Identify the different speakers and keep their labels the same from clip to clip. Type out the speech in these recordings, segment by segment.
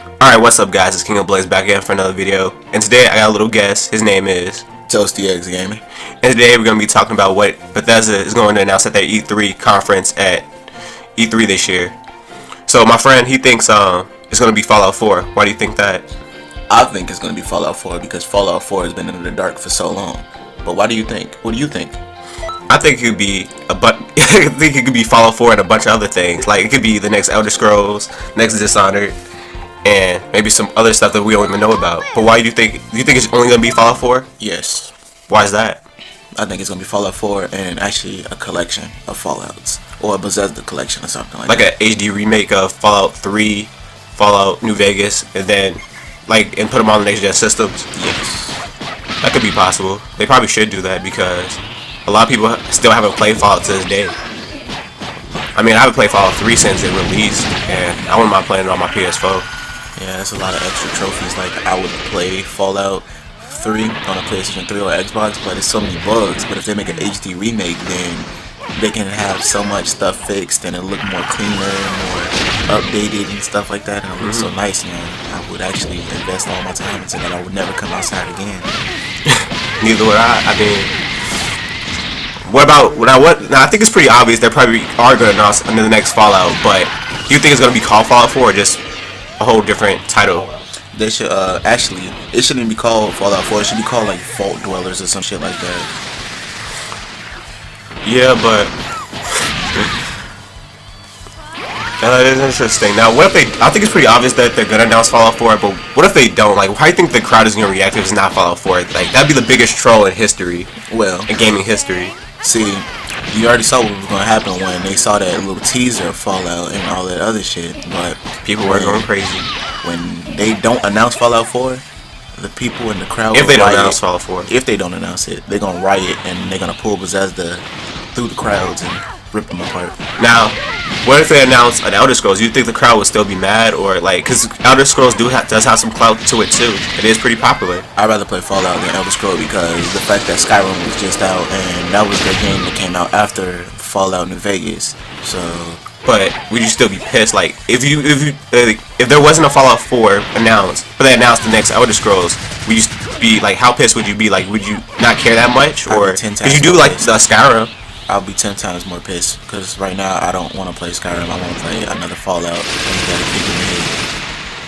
Speaker 1: Alright, what's up guys, it's King of Blaze back again for another video, and today I got a little guest. His name is
Speaker 2: ToastyX Gaming.
Speaker 1: And today we're going to be talking about what Bethesda is going to announce at their E3 conference at E3 this year. So my friend, he thinks it's going to be Fallout 4. Why do you think that?
Speaker 2: I think it's going to be Fallout 4 because Fallout 4 has been in the dark for so long. But why do you think? What do you think?
Speaker 1: I think it could be I think it could be Fallout 4 and a bunch of other things. Like it could be the next Elder Scrolls, next Dishonored, and maybe some other stuff that we don't even know about. But why do you think? Do you think it's only gonna be Fallout 4?
Speaker 2: Yes.
Speaker 1: Why is that?
Speaker 2: I think it's gonna be Fallout 4 and actually a collection of Fallouts or a Bethesda collection or something like that.
Speaker 1: Like a HD remake of Fallout 3, Fallout New Vegas, and then and put them on the next gen systems.
Speaker 2: Yes.
Speaker 1: That could be possible. They probably should do that because a lot of people still haven't played Fallout to this day. I mean, I haven't played Fallout 3 since it released, and I wouldn't mind playing it on my PS4.
Speaker 2: Yeah, that's a lot of extra trophies. Like, I would play Fallout 3 on a PlayStation 3 or Xbox, but there's so many bugs. But if they make an HD remake, then they can have so much stuff fixed and it look more cleaner, more updated and stuff like that, and it looks so nice, man. I would actually invest all my time into that. I would never come outside again.
Speaker 1: Neither would I. I mean, what about now? I think it's pretty obvious they probably are going to announce under the next Fallout, but do you think it's going to be called Fallout 4 or just a whole different title?
Speaker 2: They should actually, it shouldn't be called Fallout 4. It should be called like Vault Dwellers or some shit like that.
Speaker 1: Yeah, but that is interesting. Now, what if they? I think it's pretty obvious that they're gonna announce Fallout 4, but what if they don't? Like, how do you think the crowd is gonna react if it's not Fallout 4? Like, that'd be the biggest troll in history.
Speaker 2: Well,
Speaker 1: in gaming history.
Speaker 2: See, you already saw what was gonna happen when they saw that little teaser of Fallout and all that other shit. But
Speaker 1: people were going crazy
Speaker 2: when they don't announce Fallout 4. The people in the crowd.
Speaker 1: If they don't announce Fallout 4.
Speaker 2: If they don't announce it, they're gonna riot and they're gonna pull Bethesda through the crowds and rip them apart.
Speaker 1: Now, what if they announce an Elder Scrolls? Do you think the crowd would still be mad, or like, because Elder Scrolls does have some clout to it too? It is pretty popular.
Speaker 2: I'd rather play Fallout than Elder Scrolls because the fact that Skyrim was just out and that was the game that came out after Fallout New Vegas. So,
Speaker 1: but would you still be pissed? Like, if there wasn't a Fallout 4 announced, but they announced the next Elder Scrolls, would you be like, how pissed would you be? Like, would you not care that much, or because you do like the Skyrim?
Speaker 2: I'll be 10 times more pissed because right now I don't want to play Skyrim. I want to play another Fallout.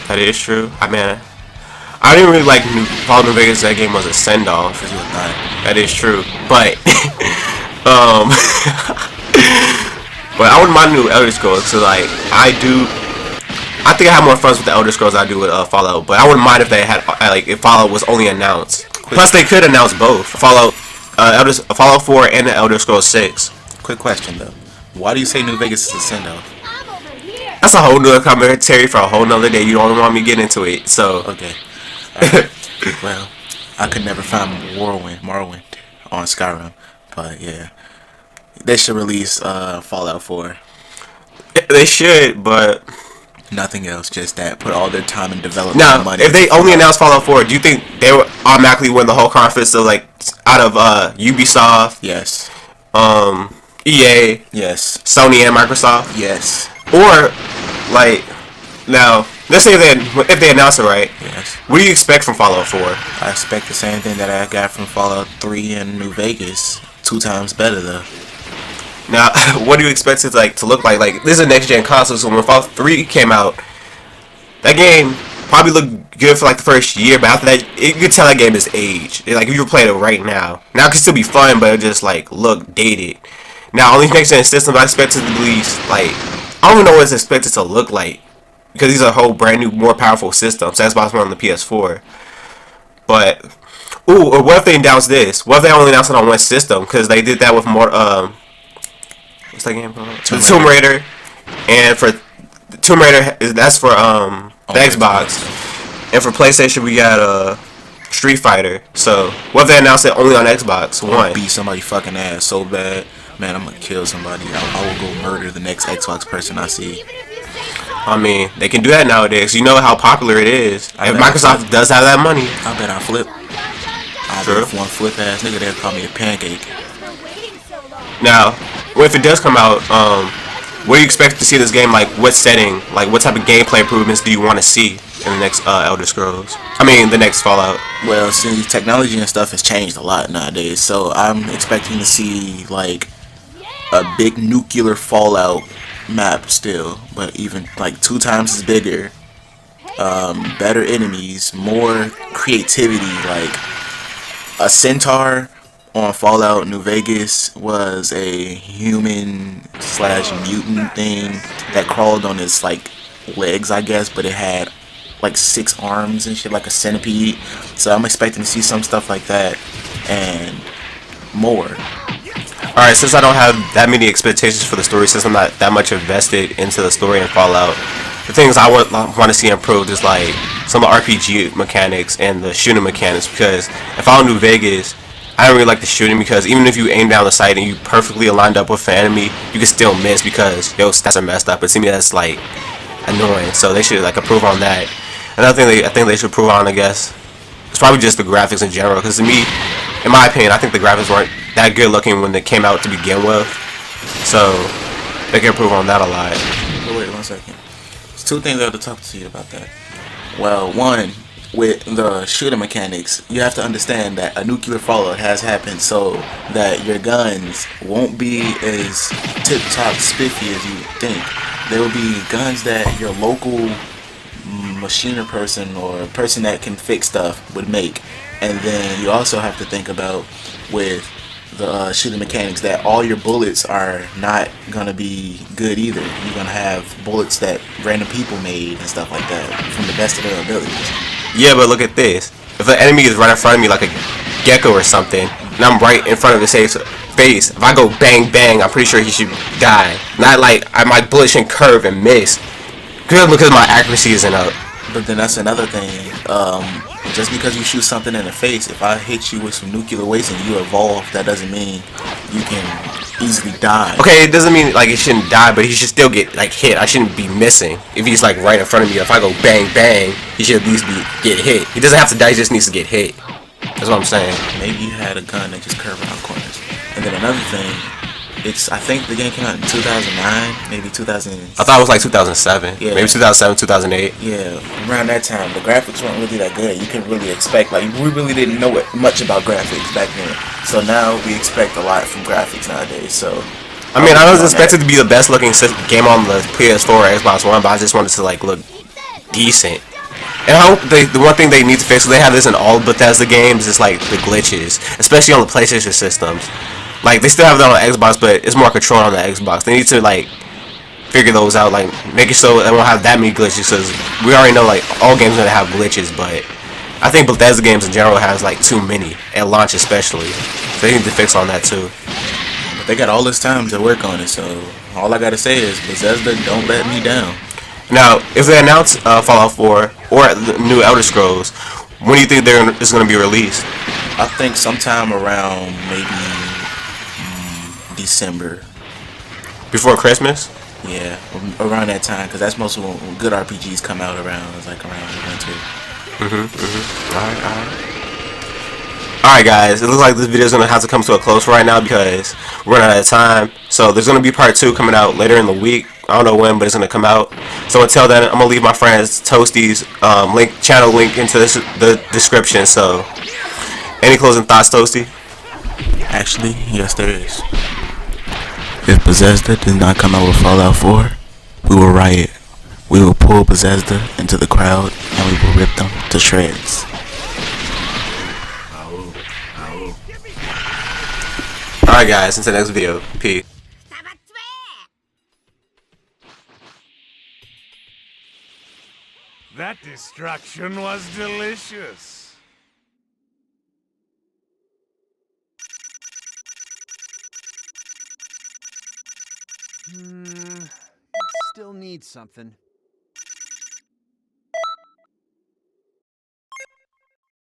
Speaker 1: That is true. I mean, I didn't really like Fallout New Vegas. That game was a send off. That is true, but but I wouldn't mind new Elder Scrolls. So like, I think I have more fun with the Elder Scrolls than I do with Fallout. But I wouldn't mind if they had if Fallout was only announced. Plus, they could announce both Fallout 4 and the Elder Scrolls 6.
Speaker 2: Quick question though, why do you say New Vegas is a send-off?
Speaker 1: That's a whole nother commentary for a whole nother day. You don't want me to get into it, so
Speaker 2: okay. Well, I could never find Morrowind on Skyrim, but yeah, they should release Fallout 4.
Speaker 1: They should, but
Speaker 2: nothing else, just that. Put all their time and development
Speaker 1: now,
Speaker 2: money.
Speaker 1: If they only announce Fallout 4, do you think they would automatically win the whole conference? So like, out of Ubisoft,
Speaker 2: yes,
Speaker 1: EA,
Speaker 2: yes,
Speaker 1: Sony and Microsoft,
Speaker 2: yes,
Speaker 1: or like, now let's say if they announce it, right?
Speaker 2: Yes.
Speaker 1: What do you expect from Fallout 4?
Speaker 2: I expect the same thing that I got from Fallout 3 and New Vegas, 2 times better though.
Speaker 1: Now, what do you expect it to look like? Like, this is a next gen console, so when Fallout 3 came out, that game probably looked good for like the first year, but after that, you could tell that game is aged. Like, if you were playing it right now it could still be fun, but it just like look dated. Now, on these next gen systems, I expect it to release like, I don't even know what it's expected to look like because these are whole brand new, more powerful systems. Xbox One on the PS4, but or what if they announce this? What if they only announce it on one system? Because they did that with more what's that game called? Tomb Raider. And for Tomb Raider, that's for the Xbox. And for PlayStation, we got Street Fighter. So what if they announce it only on Xbox One?
Speaker 2: Beat somebody fucking ass so bad, man, I'm gonna kill somebody. I will go murder the next Xbox person I see.
Speaker 1: I mean, they can do that nowadays. You know how popular it is. If Microsoft does have that money,
Speaker 2: I bet I flip. I bet if one flip ass nigga they'll call me a pancake.
Speaker 1: Now, if it does come out, what do you expect to see in this game? Like, what setting? Like, what type of gameplay improvements do you want to see in the next Elder Scrolls? I mean, the next Fallout.
Speaker 2: Well, see, technology and stuff has changed a lot nowadays, so I'm expecting to see like a big nuclear Fallout map still, but even like 2 times as bigger. Better enemies, more creativity. Like a centaur on Fallout New Vegas was a human slash mutant thing that crawled on its like legs, I guess, but it had like 6 arms and shit, like a centipede. So I'm expecting to see some stuff like that and more.
Speaker 1: Alright, since I don't have that many expectations for the story, since I'm not that much invested into the story in Fallout, the things I want to see improved is like some of the RPG mechanics and the shooting mechanics. Because in Fallout New Vegas, I don't really like the shooting because even if you aim down the sight and you perfectly aligned up with the enemy, you can still miss because your stats are messed up. But to me, that's like annoying. So they should like improve on that. Another thing I think they should improve on, I guess, it's probably just the graphics in general. Because to me, in my opinion, I think the graphics weren't that good looking when they came out to begin with. So they can improve on that a lot.
Speaker 2: But wait 1 second. There's 2 things I have to talk to you about that. Well, one, with the shooting mechanics, you have to understand that a nuclear fallout has happened, so that your guns won't be as tip-top spiffy as you think. There will be guns that your local machiner person or person that can fix stuff would make. And then you also have to think about with the shooting mechanics that all your bullets are not gonna be good either. You're gonna have bullets that random people made and stuff like that from the best of their abilities.
Speaker 1: Yeah, but look at this. If an enemy is right in front of me like a gecko or something, and I'm right in front of his face, if I go bang bang, I'm pretty sure he should die. Not like my bullet shouldn't curve and miss. Because my accuracy isn't up.
Speaker 2: But then that's another thing. Just because you shoot something in the face, if I hit you with some nuclear waste and you evolve, that doesn't mean you can easily die.
Speaker 1: Okay, it doesn't mean like he shouldn't die, but he should still get like hit. I shouldn't be missing. If he's like right in front of me, if I go bang bang, he should at least get hit. He doesn't have to die, he just needs to get hit. That's what I'm saying.
Speaker 2: Maybe you had a gun that just curved around corners. And then another thing, I think the game came out in 2009, maybe 2000.
Speaker 1: I thought it was like 2007.
Speaker 2: Yeah.
Speaker 1: Maybe 2007, 2008.
Speaker 2: Yeah, around that time, the graphics weren't really that good. You couldn't really expect, like, we really didn't know much about graphics back then. So now we expect a lot from graphics nowadays. So
Speaker 1: I mean, I was expected to be the best looking game on the PS4 or Xbox One, but I just wanted to like look decent. And I hope the one thing they need to fix, they have this in all Bethesda games, is like the glitches, especially on the PlayStation systems. Like they still have that on the Xbox, but it's more controlled on the Xbox. They need to like figure those out, like make it so they won't have that many glitches. Because we already know like all games are gonna have glitches, but I think Bethesda games in general has like too many at launch, especially. So they need to fix on that too.
Speaker 2: But they got all this time to work on it, so all I gotta say is Bethesda, don't let me down.
Speaker 1: Now, if they announce Fallout 4 or the new Elder Scrolls, when do you think it's going to be released?
Speaker 2: I think sometime around maybe December.
Speaker 1: Before Christmas?
Speaker 2: Yeah, around that time, because that's most of when good RPGs come out around. It's like around the winter.
Speaker 1: Alright guys, it looks like this video is going to have to come to a close right now because we're running out of time. So there's going to be part 2 coming out later in the week. I don't know when, but it's going to come out. So until then, I'm going to leave my friend's Toasty's channel link into the description. So any closing thoughts, Toasty?
Speaker 2: Actually, yes there is. If Bethesda did not come out with Fallout 4, we will riot. We will pull Bethesda into the crowd and we will rip them to shreds.
Speaker 1: Alright guys, until the next video. Peace.
Speaker 3: That destruction was delicious. It still needs something.